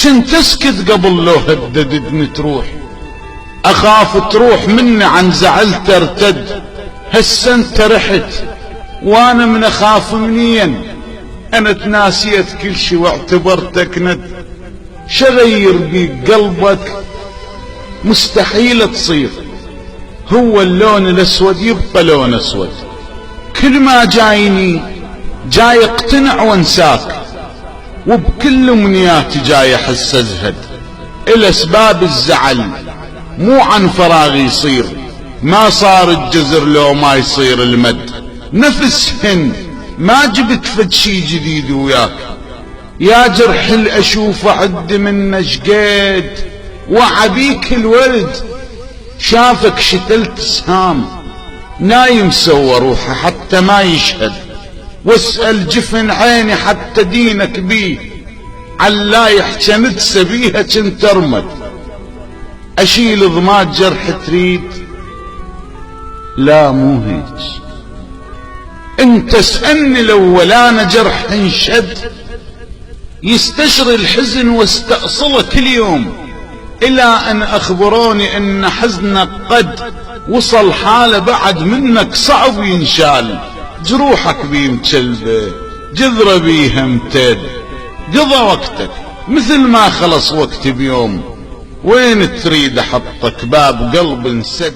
كنت اسكت قبل لو هددتني تروح، اخاف تروح مني عن زعل ترتد. هسه انت رحت وانا من اخاف منين؟ انا تناسيت كل شي واعتبرتك ند. شغير بيك قلبك مستحيل تصير، هو اللون الاسود يبقى لون اسود. كل ما جايني جاي اقتنع وانساك، وبكل امنياتي جاي احس ازهد. الاسباب الزعل مو عن فراغ يصير، ما صار الجزر لو ما يصير المد. نفسهن ما جبت فد شي جديد وياك، يا جرح الاشوف عد منه شقيد. وعبيك الولد شافك شتلت سهام، نايم سوى روحه حتى ما يشهد. واسأل جفن عيني حتى دينك بيه، عاللايح جند سبيها جنت ارمد. اشيل ضماد جرح تريد؟ لا مو هيج. انت اسألني لو ولا انا جرح انشد، يستشري الحزن واستأصله كل يوم، الى ان اخبروني ان حزنك قد وصل حاله بعد منك صعب ينشال. جروحك بيه مجلبه، جذره بيه امتد. قضى وقتك مثل ما خلص وقتي بيوم، وين تريد احطك؟ باب قلب انسد.